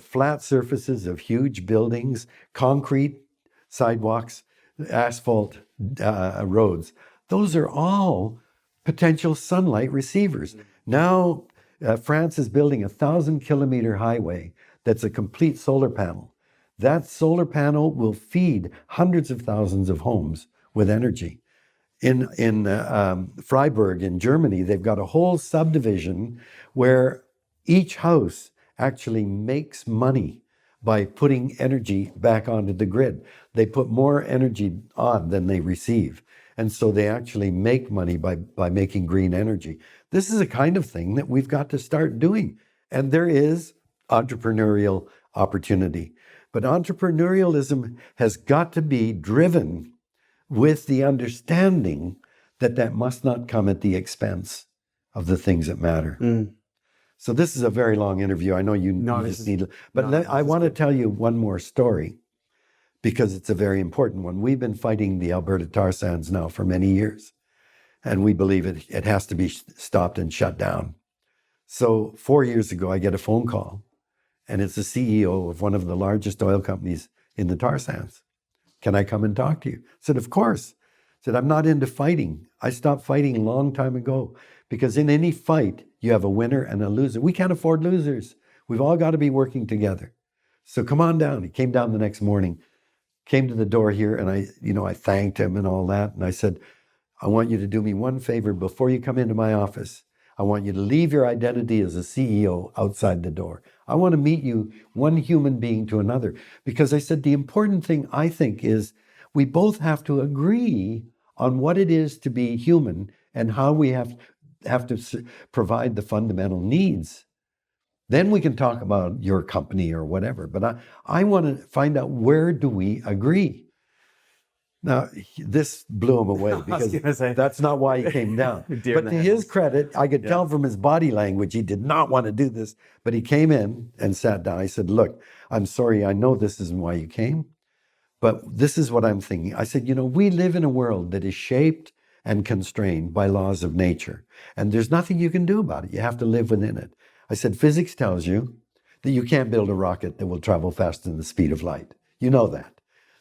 flat surfaces of huge buildings, concrete sidewalks, asphalt roads. Those are all potential sunlight receivers. Now, France is building a 1,000-kilometer highway that's a complete solar panel. That solar panel will feed hundreds of thousands of homes with energy. In Freiburg in Germany, they've got a whole subdivision where each house actually makes money by putting energy back onto the grid. They put more energy on than they receive. And so they actually make money by making green energy. This is a kind of thing that we've got to start doing. And there is entrepreneurial opportunity. But entrepreneurialism has got to be driven with the understanding that must not come at the expense of the things that matter. So this is a very long interview. I know I want to tell you one more story because it's a very important one. We've been fighting the Alberta tar sands now for many years, and we believe it has to be stopped and shut down. So 4 years ago, I get a phone call, and it's the CEO of one of the largest oil companies in the tar sands. Can I come and talk to you? I said, of course. I said, I'm not into fighting. I stopped fighting a long time ago because in any fight, you have a winner and a loser. We can't afford losers. We've all got to be working together. So come on down. He came down the next morning, came to the door here, and I thanked him and all that. And I said, I want you to do me one favor before you come into my office. I want you to leave your identity as a CEO outside the door. I want to meet you one human being to another. Because I said the important thing, I think, is we both have to agree on what it is to be human and how we have to provide the fundamental needs. Then we can talk about your company or whatever. But I want to find out, where do we agree? Now, this blew him away because that's not why he came down. But to his credit, I could tell from his body language, he did not want to do this. But he came in and sat down. I said, look, I'm sorry. I know this isn't why you came, but this is what I'm thinking. I said, we live in a world that is shaped and constrained by laws of nature. And there's nothing you can do about it. You have to live within it. I said, physics tells you that you can't build a rocket that will travel faster than the speed of light. You know that.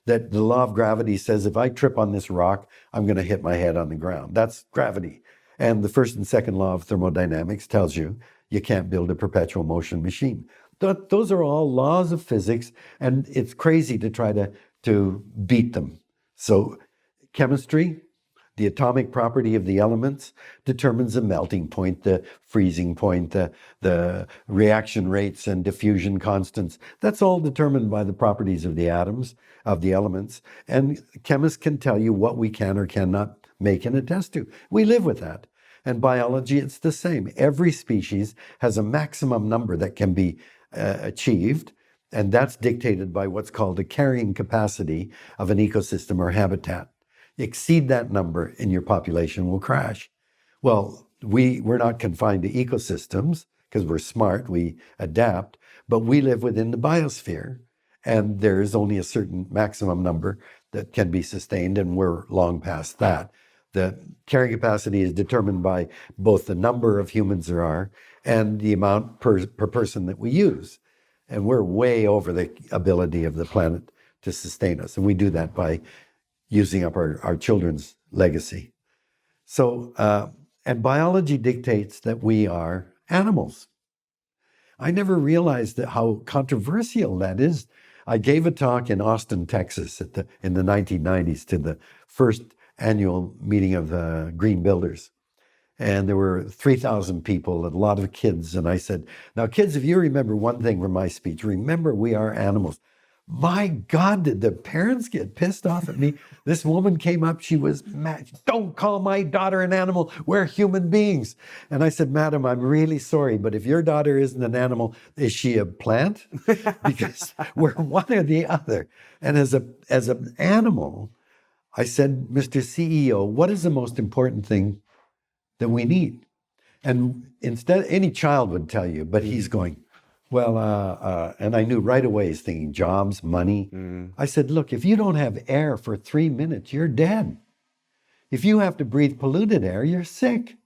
That the law of gravity says if I trip on this rock, I'm going to hit my head on the ground. That's gravity. And the first and second law of thermodynamics tells you you can't build a perpetual motion machine. Those are all laws of physics, and it's crazy to try to beat them. So chemistry, the atomic property of the elements, determines the melting point, the freezing point, the reaction rates and diffusion constants. That's all determined by the properties of the atoms, of the elements. And chemists can tell you what we can or cannot make in a test tube. We live with that. And biology, it's the same. Every species has a maximum number that can be achieved. And that's dictated by what's called the carrying capacity of an ecosystem or habitat. Exceed that number and your population will crash. Well, we're not confined to ecosystems because we're smart, we adapt, but we live within the biosphere, and there is only a certain maximum number that can be sustained, and we're long past that. The carrying capacity is determined by both the number of humans there are and the amount per person that we use. And we're way over the ability of the planet to sustain us. And we do that by using up our children's legacy. So, and biology dictates that we are animals. I never realized how controversial that is. I gave a talk in Austin, Texas in the 1990s to the first annual meeting of the Green Builders. And there were 3,000 people, a lot of kids. And I said, now kids, if you remember one thing from my speech, remember we are animals. My God, did the parents get pissed off at me? This woman came up, she was mad. Don't call my daughter an animal, we're human beings. And I said, madam, I'm really sorry, but if your daughter isn't an animal, is she a plant? Because we're one or the other. And as an animal, I said, Mr. CEO, what is the most important thing that we need? And instead, any child would tell you, but he's going, well, and I knew right away he's thinking jobs, money. I said, look, if you don't have air for 3 minutes, you're dead. If you have to breathe polluted air, you're sick.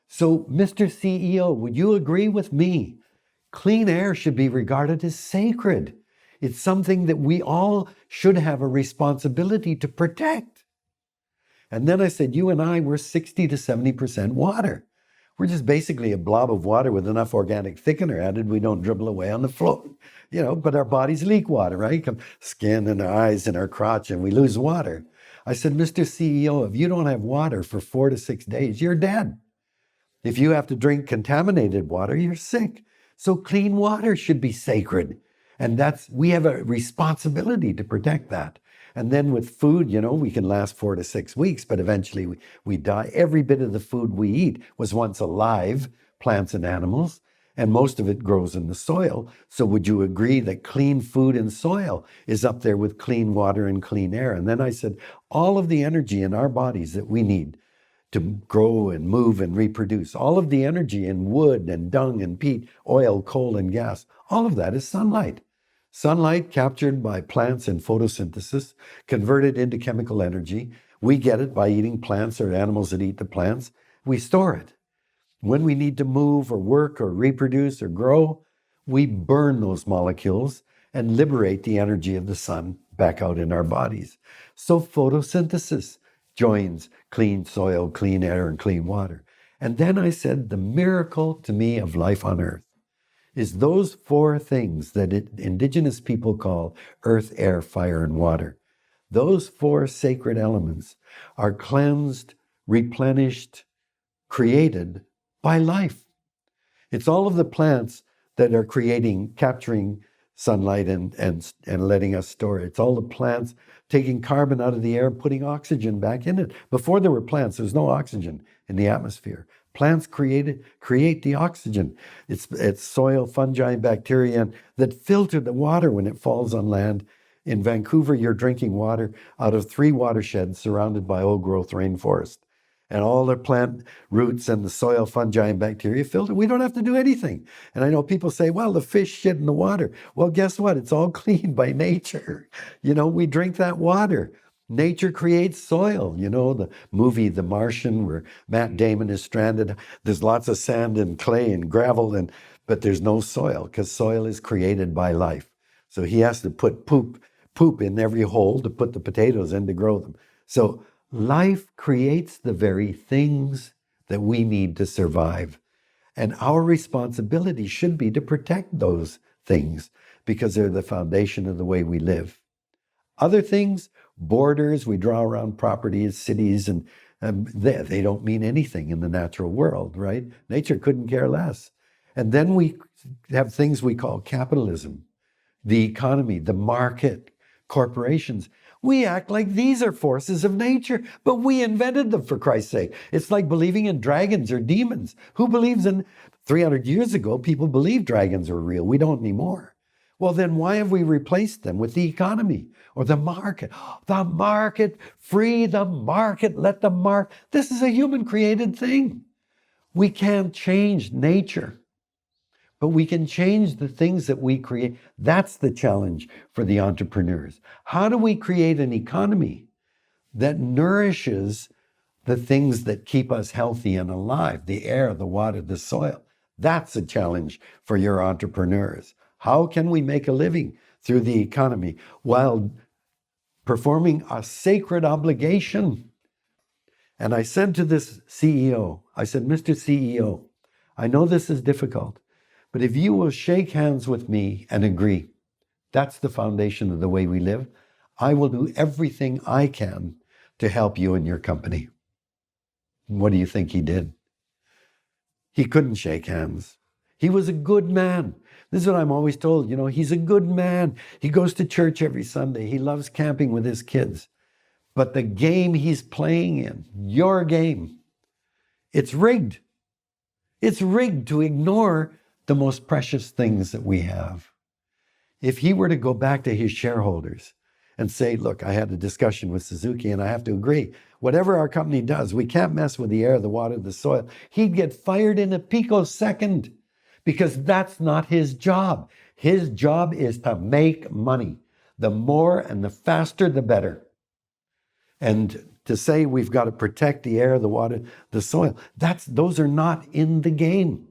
So, Mr. CEO, would you agree with me? Clean air should be regarded as sacred. It's something that we all should have a responsibility to protect. And then I said, you and I, we're 60 to 70% water. We're just basically a blob of water with enough organic thickener added. We don't dribble away on the floor, but our bodies leak water, right? Skin and our eyes and our crotch, and we lose water. I said, Mr. CEO, if you don't have water for 4 to 6 days, you're dead. If you have to drink contaminated water, you're sick. So clean water should be sacred. And we have a responsibility to protect that. And then with food, we can last 4 to 6 weeks, but eventually we die. Every bit of the food we eat was once alive, plants and animals, and most of it grows in the soil. So would you agree that clean food and soil is up there with clean water and clean air? And then I said, all of the energy in our bodies that we need to grow and move and reproduce, all of the energy in wood and dung and peat, oil, coal and gas, all of that is sunlight. Sunlight captured by plants in photosynthesis, converted into chemical energy. We get it by eating plants or animals that eat the plants. We store it. When we need to move or work or reproduce or grow, we burn those molecules and liberate the energy of the sun back out in our bodies. So photosynthesis joins clean soil, clean air, and clean water. And then I said, the miracle to me of life on Earth is those 4 things that indigenous people call earth, air, fire, and water. Those 4 sacred elements are cleansed, replenished, created by life. It's all of the plants that are capturing sunlight and letting us store it. It's all the plants taking carbon out of the air and putting oxygen back in it. Before there were plants, there was no oxygen in the atmosphere. Plants create the oxygen. It's soil, fungi, and bacteria that filter the water when it falls on land. In Vancouver, you're drinking water out of 3 watersheds surrounded by old-growth rainforest. And all the plant roots and the soil, fungi, and bacteria filter. We don't have to do anything. And I know people say, well, the fish shit in the water. Well, guess what? It's all cleaned by nature. We drink that water. Nature creates soil. The movie The Martian, where Matt Damon is stranded. There's lots of sand and clay and gravel, but there's no soil, because soil is created by life. So he has to put poop in every hole to put the potatoes in to grow them. So life creates the very things that we need to survive. And our responsibility should be to protect those things, because they're the foundation of the way we live. Other things, borders we draw around properties, cities, and they don't mean anything in the natural world, right? Nature couldn't care less. And then we have things we call capitalism, the economy, the market, corporations. We act like these are forces of nature, but we invented them, for Christ's sake. It's like believing in dragons or demons. Who believes in 300 years ago, people believed dragons were real. We don't anymore. Well, then why have we replaced them with the economy or the market? The market, free the market, let the market. This is a human-created thing. We can't change nature, but we can change the things that we create. That's the challenge for the entrepreneurs. How do we create an economy that nourishes the things that keep us healthy and alive? The air, the water, the soil. That's a challenge for your entrepreneurs. How can we make a living through the economy while performing a sacred obligation? And I said to this CEO, I said, Mr. CEO, I know this is difficult, but if you will shake hands with me and agree, that's the foundation of the way we live, I will do everything I can to help you and your company. What do you think he did? He couldn't shake hands. He was a good man. This is what I'm always told, he's a good man. He goes to church every Sunday. He loves camping with his kids. But the game he's playing in, your game, it's rigged. It's rigged to ignore the most precious things that we have. If he were to go back to his shareholders and say, look, I had a discussion with Suzuki and I have to agree, whatever our company does, we can't mess with the air, the water, the soil. He'd get fired in a picosecond, because that's not his job. His job is to make money. The more and the faster, the better. And to say we've got to protect the air, the water, the soil, those are not in the game.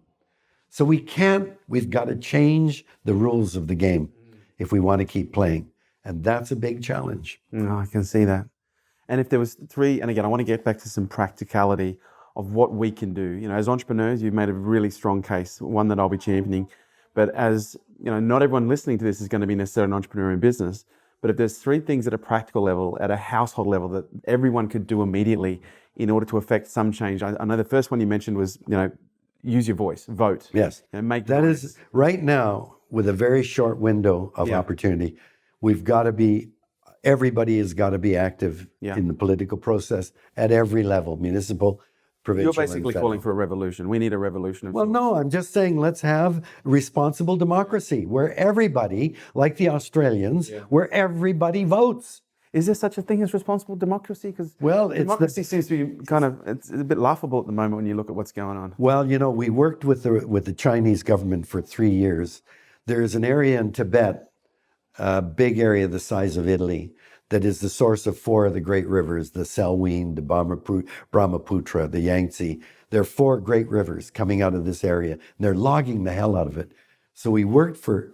So we've got to change the rules of the game if we want to keep playing. And that's a big challenge. No, I can see that. And if there was 3, and again, I want to get back to some practicality of what we can do. As entrepreneurs, you've made a really strong case, one that I'll be championing. But as, not everyone listening to this is going to be necessarily an entrepreneur in business. But if there's 3 things at a practical level, at a household level, that everyone could do immediately in order to affect some change. I know the first one you mentioned was, use your voice, vote. Yes. Make that noise. Is right now, with a very short window of opportunity, everybody has got to be active in the political process at every level, municipal, provincial. You're basically calling for a revolution. We need a revolution. Well, no, I'm just saying let's have responsible democracy where everybody, like the Australians, where everybody votes. Is there such a thing as responsible democracy? Because democracy seems to be it's a bit laughable at the moment when you look at what's going on. Well, we worked with the Chinese government for 3 years. There is an area in Tibet, a big area the size of Italy, that is the source of 4 of the great rivers, the Salween, the Brahmaputra, the Yangtze. There are 4 great rivers coming out of this area, and they're logging the hell out of it. So we worked for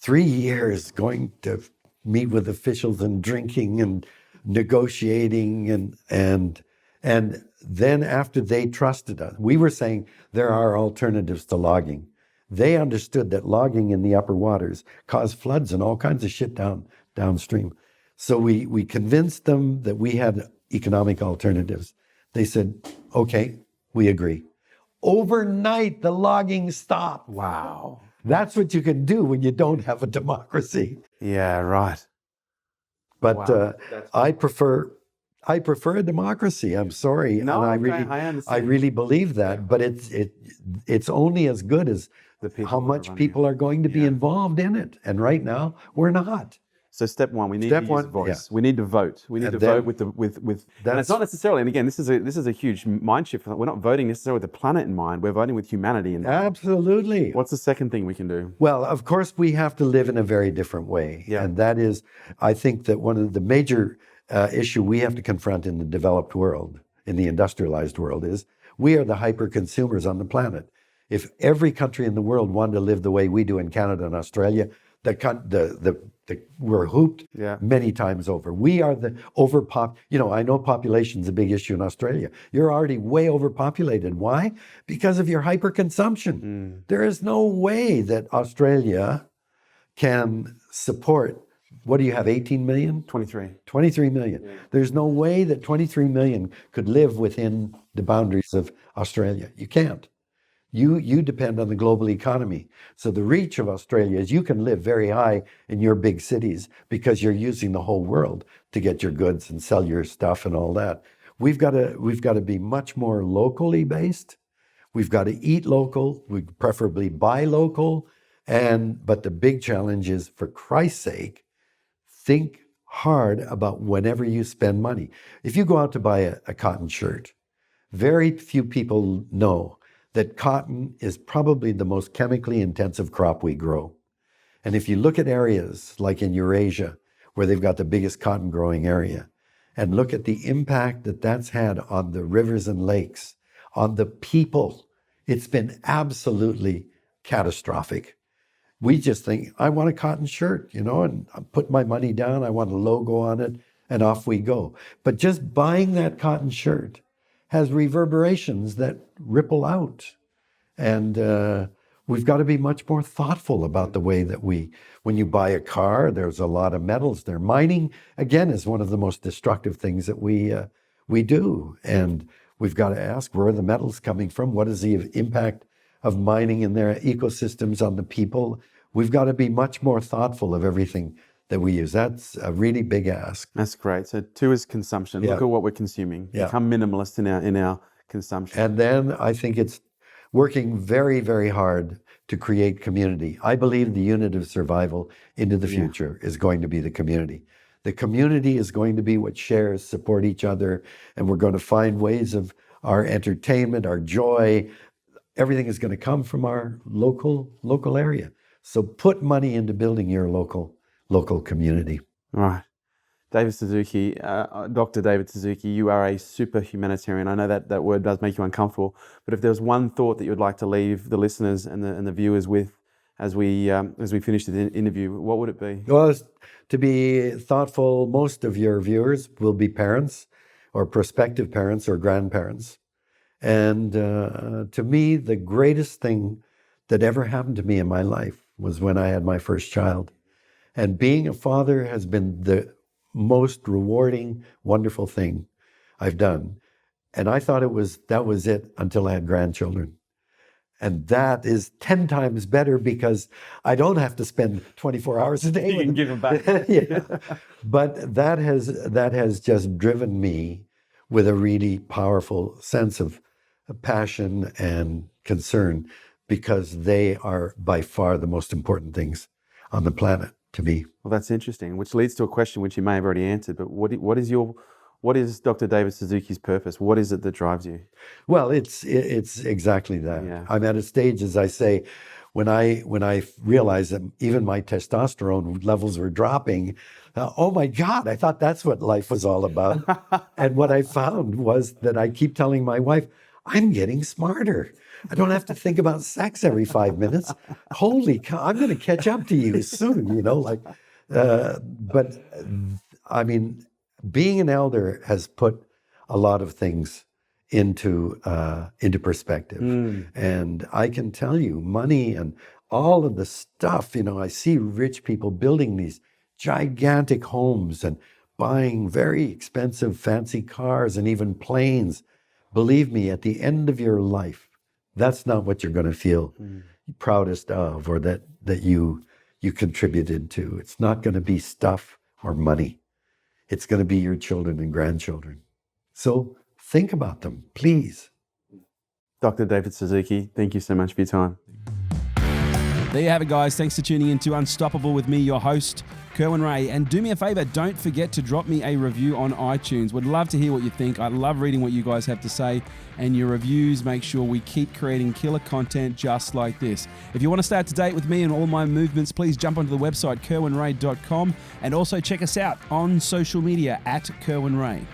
3 years going to meet with officials and drinking and negotiating and then after they trusted us, we were saying there are alternatives to logging. They understood that logging in the upper waters caused floods and all kinds of shit downstream. So we convinced them that we had economic alternatives. They said, okay, we agree. Overnight, the logging stopped. Wow. That's what you can do when you don't have a democracy. Yeah, right. But Wow. I prefer a democracy. I'm sorry, No, and okay, I I understand. really believe that. But it's only as good as The people how that are much running people are going to be involved in it. And right now, we're not. So step one, we need Step to use one, voice. We need to vote. We need And to then vote with and it's that's- not necessarily. And again, this is a huge mind shift. We're not voting necessarily with the planet in mind. We're voting with humanity in mind. Absolutely. What's the second thing we can do? Well, of course, we have to live in a very different way. Yeah. And that is, I think that one of the major issue we have to confront in the developed world, in the industrialized world, is we are the hyper consumers on the planet. If every country in the world wanted to live the way we do in Canada and Australia, we're hooped many times over. We are the I know population's a big issue in Australia. You're already way overpopulated. Why? Because of your hyperconsumption. There is no way that Australia can support, what do you have, 18 million? 23. 23 million. Yeah. There's no way that 23 million could live within the boundaries of Australia. You can't. You depend on the global economy. So the reach of Australia is you can live very high in your big cities because you're using the whole world to get your goods and sell your stuff and all that. We've got to be much more locally based. We've got to eat local. We preferably buy local. But the big challenge is, for Christ's sake, think hard about whenever you spend money. If you go out to buy a cotton shirt, very few people know that cotton is probably the most chemically intensive crop we grow. And if you look at areas like in Eurasia, where they've got the biggest cotton growing area, and look at the impact that that's had on the rivers and lakes, on the people, it's been absolutely catastrophic. We just think, I want a cotton shirt, and I put my money down, I want a logo on it, and off we go. But just buying that cotton shirt has reverberations that ripple out. And we've got to be much more thoughtful about the way that when you buy a car, there's a lot of metals there. Mining, again, is one of the most destructive things that we do. And we've got to ask, where are the metals coming from? What is the impact of mining and their ecosystems on the people? We've got to be much more thoughtful of everything that we use. That's a really big ask. That's great. So 2 is consumption. Yeah. Look at what we're consuming. Yeah. Become minimalist in our consumption. And then I think it's working very, very hard to create community. I believe the unit of survival into the future is going to be the community. The community is going to be what shares, support each other, and we're going to find ways of our entertainment, our joy. Everything is going to come from our local area. So put money into building your local community. Right. David Suzuki, Dr. David Suzuki, you are a super humanitarian. I know that word does make you uncomfortable, but if there's one thought that you would like to leave the listeners and the viewers with as we finish the interview, what would it be? Well, to be thoughtful, most of your viewers will be parents or prospective parents or grandparents. And to me, the greatest thing that ever happened to me in my life was when I had my first child. And being a father has been the most rewarding, wonderful thing I've done. And I thought that was it until I had grandchildren. And that is 10 times better because I don't have to spend 24 hours a day. You can give them back. Yeah. But that has just driven me with a really powerful sense of passion and concern, because they are by far the most important things on the planet to me. Well, that's interesting, which leads to a question which you may have already answered, but what is Dr. David Suzuki's purpose? What is it that drives you? Well, it's exactly that. Yeah. I'm at a stage, as I say, when I realized that even my testosterone levels were dropping, oh my God, I thought that's what life was all about. And what I found was that I keep telling my wife, I'm getting smarter. I don't have to think about sex every 5 minutes. Holy cow, I'm going to catch up to you soon, but I mean, being an elder has put a lot of things into perspective. And I can tell you, money and all of the stuff, I see rich people building these gigantic homes and buying very expensive, fancy cars and even planes. Believe me, at the end of your life, that's not what you're going to feel proudest of, or that you contributed to. It's not going to be stuff or money. It's going to be your children and grandchildren. So think about them, please. Dr. David Suzuki, thank you so much for your time. There you have it, guys. Thanks for tuning in to Unstoppable with me, your host, Kerwin Ray. And do me a favor, don't forget to drop me a review on iTunes. Would love to hear what you think. I love reading what you guys have to say. And your reviews make sure we keep creating killer content just like this. If you want to stay up to date with me and all my movements, please jump onto the website, kerwinray.com. And also check us out on social media at Kerwin Ray.